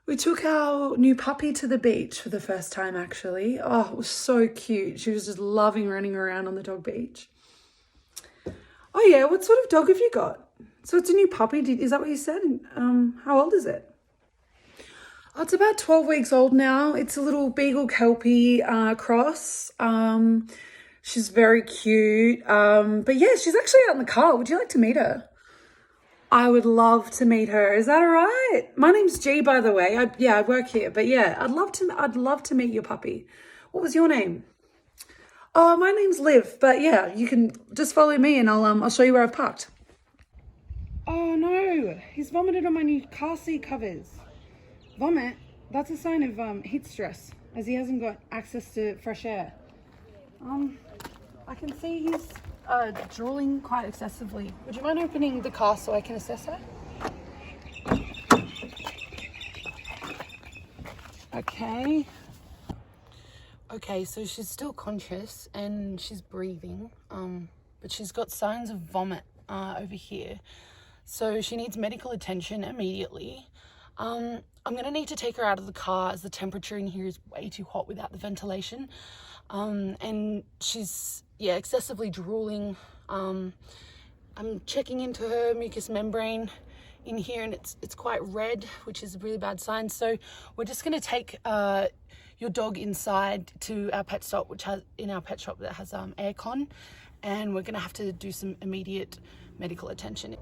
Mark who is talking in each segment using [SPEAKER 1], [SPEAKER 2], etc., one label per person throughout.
[SPEAKER 1] We took our new puppy to the beach for the first time, actually. Oh, it was so cute. She was just loving running around on the dog beach. Oh yeah, what sort of dog have you got? So it's a new puppy, is that what you said? How old is it? Oh, it's about 12 weeks old now. It's a little Beagle Kelpie cross. She's very cute. But yeah, she's actually out in the car. Would you like to meet her? I would love to meet her. Is that all right? My name's G, by the way. I work here. But yeah, I'd love to meet your puppy. What was your name? Oh, my name's Liv. But yeah, you can just follow me and I'll show you where I've parked. Oh no, he's vomited on my new car seat covers. Vomit? That's a sign of heat stress, as he hasn't got access to fresh air. I can see he's drooling quite excessively. Would you mind opening the car so I can assess her? Okay. Okay, so she's still conscious and she's breathing, but she's got signs of vomit over here. So she needs medical attention immediately. I'm going to need to take her out of the car as the temperature in here is way too hot without the ventilation. And she's, excessively drooling. I'm checking into her mucous membrane in here and it's quite red, which is a really bad sign. So we're just going to take your dog inside to our pet shop, that has aircon, and we're going to have to do some immediate medical attention.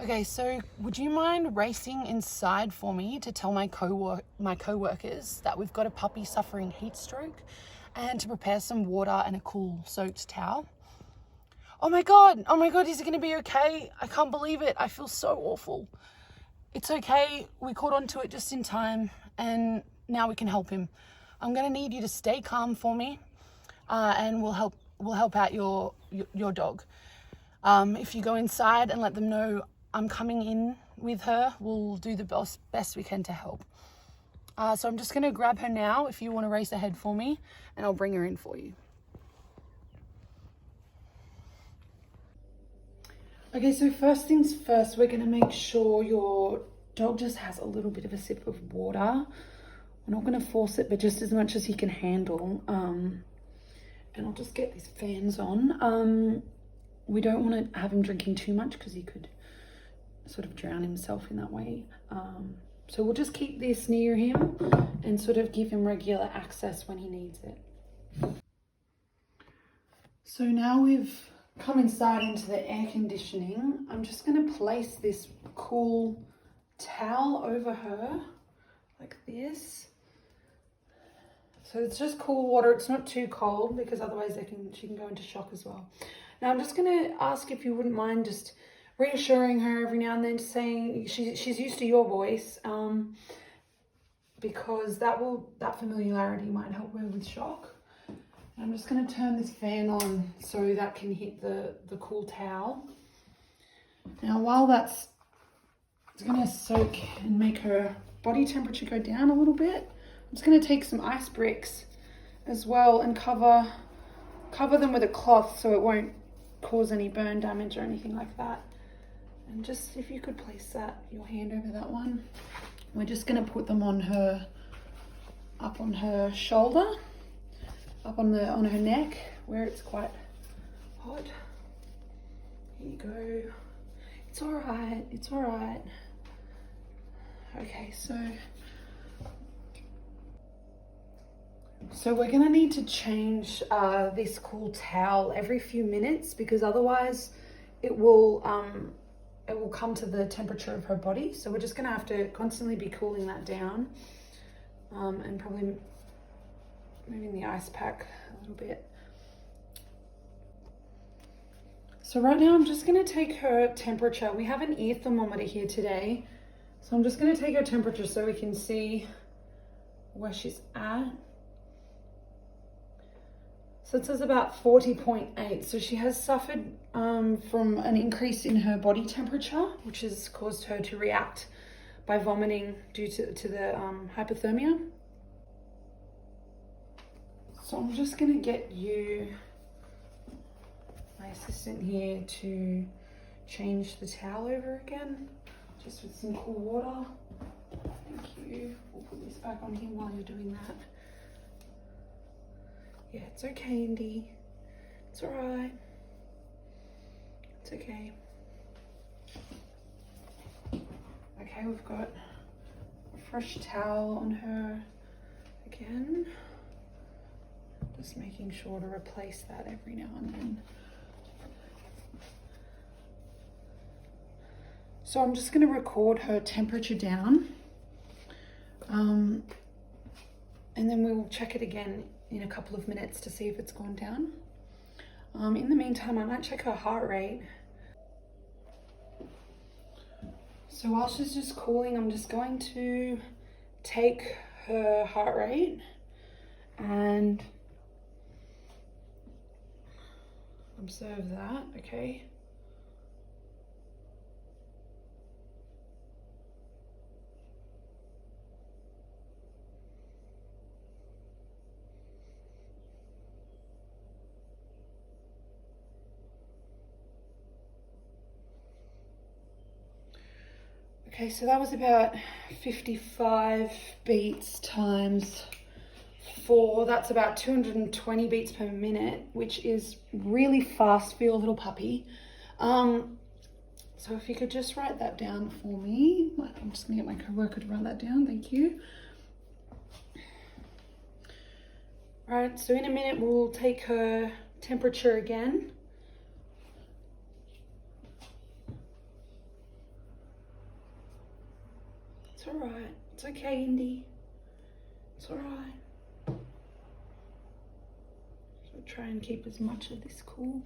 [SPEAKER 1] Okay, so would you mind racing inside for me to tell my co-workers that we've got a puppy suffering heat stroke and to prepare some water and a cool soaked towel? Oh my God, is he going to be okay? I can't believe it. I feel so awful. It's okay. We caught on to it just in time and now we can help him. I'm going to need you to stay calm for me and we'll help out your dog. If you go inside and let them know I'm coming in with her, we'll do the best we can to help. So I'm just going to grab her now if you want to race ahead for me, and I'll bring her in for you. Okay, so first things first, we're going to make sure your dog just has a little bit of a sip of water. We're not going to force it, but just as much as he can handle. And I'll just get these fans on. We don't want to have him drinking too much because he could sort of drown himself in that way. So we'll just keep this near him and sort of give him regular access when he needs it. So now we've come inside into the air conditioning. I'm just going to place this cool towel over her like this. So it's just cool water. It's not too cold because otherwise she can go into shock as well. Now I'm just going to ask if you wouldn't mind just reassuring her every now and then, saying she's used to your voice, because that familiarity might help her with shock. I'm just going to turn this fan on so that can hit the cool towel. Now while it's going to soak and make her body temperature go down a little bit, I'm just going to take some ice bricks as well and cover them with a cloth so it won't cause any burn damage or anything like that. And just if you could place your hand over that one. We're just going to put them up on her shoulder, up on her neck where it's quite hot. Here you go. It's all right. Okay, so we're going to need to change this cool towel every few minutes because otherwise it will come to the temperature of her body. So we're just going to have to constantly be cooling that down, and probably moving the ice pack a little bit. So right now I'm just going to take her temperature. We have an ear thermometer here today. So I'm just going to take her temperature so we can see where she's at. So it says about 40.8. So she has suffered from an increase in her body temperature, which has caused her to react by vomiting due to the hypothermia. So I'm just going to get my assistant here to change the towel over again, just with some cool water. Thank you. We'll put this back on him while you're doing that. Yeah, it's okay, Indy. It's all right. It's okay. Okay, we've got a fresh towel on her again. Just making sure to replace that every now and then. So I'm just going to record her temperature down. And then we'll check it again in a couple of minutes to see if it's gone down. In the meantime, I might check her heart rate. So while she's just cooling, I'm just going to take her heart rate and observe that, okay? Okay, so that was about 55 beats times 4. That's about 220 beats per minute, which is really fast for your little puppy. So if you could just write that down for me. I'm just gonna get my co-worker to write that down, thank you. All right, so in a minute we'll take her temperature again. It's all right. It's okay, Indy. It's all right. So try and keep as much of this cool.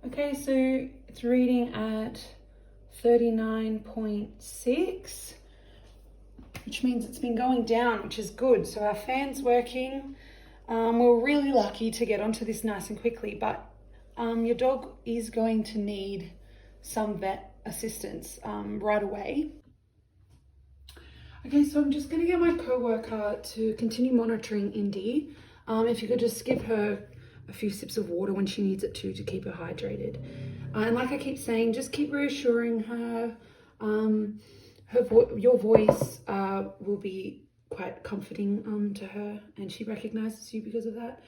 [SPEAKER 1] Okay, so it's reading at 39.6, which means it's been going down, which is good. So our fan's working. We're really lucky to get onto this nice and quickly, but your dog is going to need some vet assistance right away. Okay, so I'm just going to get my co-worker to continue monitoring Indy. If you could just give her a few sips of water when she needs it to keep her hydrated. And like I keep saying, just keep reassuring her. Your voice will be quite comforting to her, and she recognizes you because of that.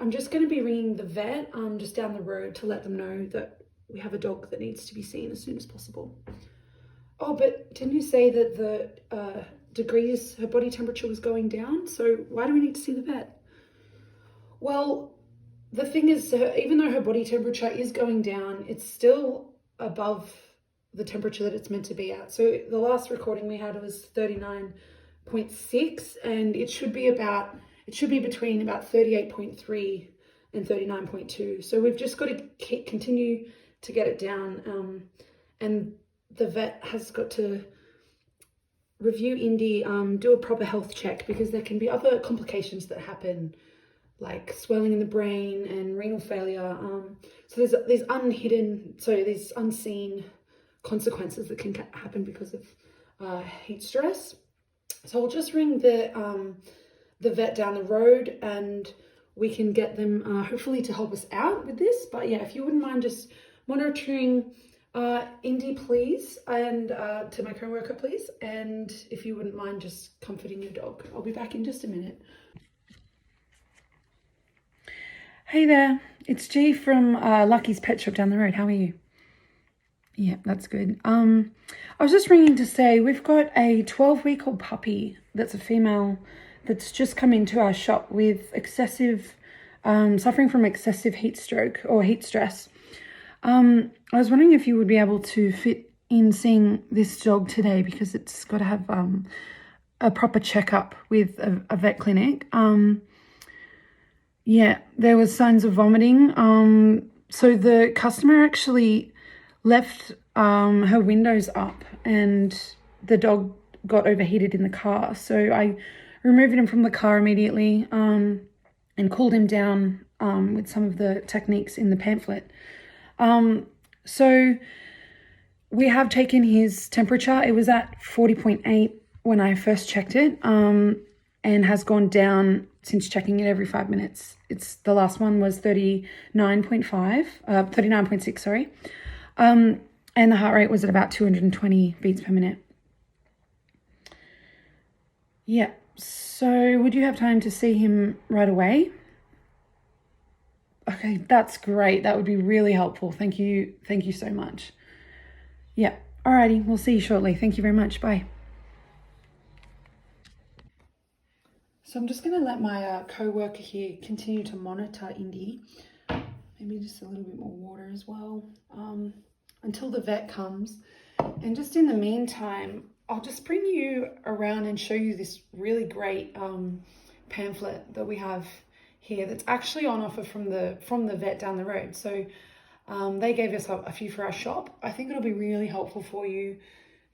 [SPEAKER 1] I'm just going to be ringing the vet just down the road to let them know that we have a dog that needs to be seen as soon as possible. Oh, but didn't you say that the degrees, her body temperature was going down? So why do we need to see the vet? Well, the thing is, even though her body temperature is going down, it's still above the temperature that it's meant to be at. So the last recording we had was 39.6, and it should be between about 38.3 and 39.2. So we've just got to continue to get it down, and the vet has got to review Indy, do a proper health check, because there can be other complications that happen, like swelling in the brain and renal failure. So there's these unseen consequences that can happen because of heat stress. So I'll just ring the vet down the road, and we can get them hopefully to help us out with this. But yeah, if you wouldn't mind just monitoring Indy, please, and to my co-worker, please, and if you wouldn't mind just comforting your dog. I'll be back in just a minute. Hey there, it's G from Lucky's Pet Shop down the road. How are you? Yeah, that's good. I was just ringing to say we've got a 12-week-old puppy that's a female that's just come into our shop with suffering from excessive heat stroke or heat stress. I was wondering if you would be able to fit in seeing this dog today, because it's got to have a proper checkup with a vet clinic. Yeah, there was signs of vomiting. So the customer actually left her windows up, and the dog got overheated in the car. So I removed him from the car immediately and cooled him down with some of the techniques in the pamphlet. So we have taken his temperature. It was at 40.8 when I first checked it, and has gone down since checking it every 5 minutes. The last one was 39.6, sorry. And the heart rate was at about 220 beats per minute. Yeah. So would you have time to see him right away? Okay, that's great. That would be really helpful. Thank you. Thank you so much. Yeah. Alrighty. We'll see you shortly. Thank you very much. Bye. So I'm just going to let my co-worker here continue to monitor Indy. Maybe just a little bit more water as well, until the vet comes. And just in the meantime, I'll just bring you around and show you this really great pamphlet that we have here that's actually on offer from the vet down the road. So they gave us a few for our shop. I think it'll be really helpful for you,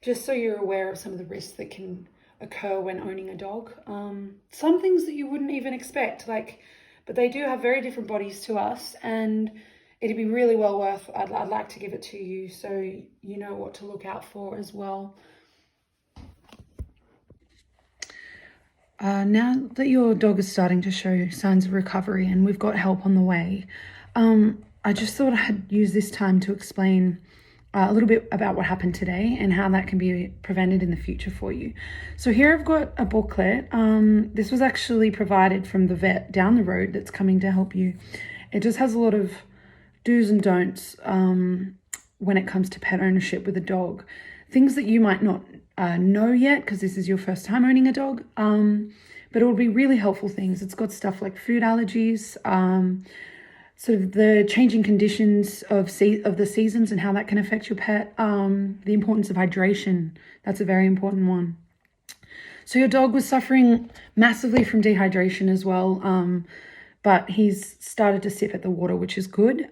[SPEAKER 1] just so you're aware of some of the risks that can occur when owning a dog. Some things that you wouldn't even expect, but they do have very different bodies to us, and it'd be really well worth, I'd like to give it to you so you know what to look out for as well. Now that your dog is starting to show signs of recovery and we've got help on the way, I just thought I'd use this time to explain a little bit about what happened today and how that can be prevented in the future for you. So here I've got a booklet. This was actually provided from the vet down the road that's coming to help you. It just has a lot of do's and don'ts when it comes to pet ownership with a dog. Things that you might not know yet because this is your first time owning a dog, but it will be really helpful things. It's got stuff like food allergies, sort of the changing conditions of the seasons and how that can affect your pet, the importance of hydration. That's a very important one. So your dog was suffering massively from dehydration as well, but he's started to sip at the water, which is good.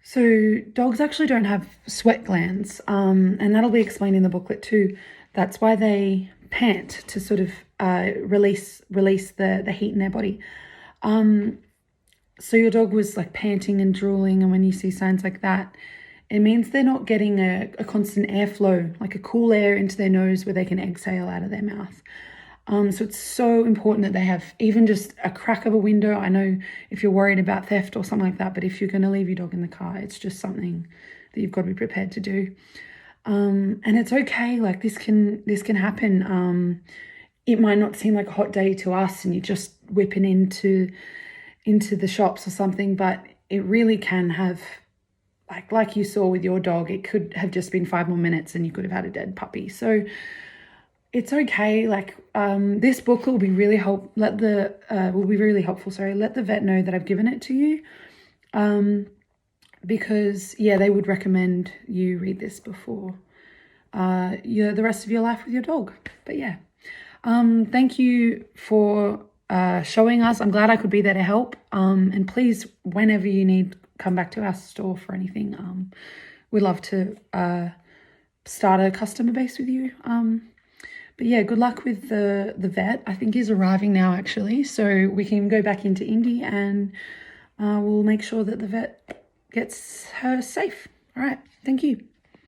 [SPEAKER 1] So dogs actually don't have sweat glands, and that'll be explained in the booklet too. That's why they pant, to sort of release the heat in their body. So your dog was like panting and drooling, and when you see signs like that, it means they're not getting a constant airflow, like a cool air into their nose where they can exhale out of their mouth. So it's so important that they have even just a crack of a window. I know if you're worried about theft or something like that, but if you're going to leave your dog in the car, it's just something that you've got to be prepared to do. And it's okay. Like this can happen. It might not seem like a hot day to us and you're just whipping into the shops or something, but it really can have, like you saw with your dog, it could have just been 5 more minutes and you could have had a dead puppy. So it's okay. This book will be really helpful. Let the vet know that I've given it to you, because they would recommend you read this before the rest of your life with your dog. But thank you for showing us. I'm glad I could be there to help. And please, whenever you need, come back to our store for anything. We'd love to start a customer base with you. But good luck with the vet. I think he's arriving now, actually. So we can go back into Indy and we'll make sure that the vet gets her safe. All right. Thank you.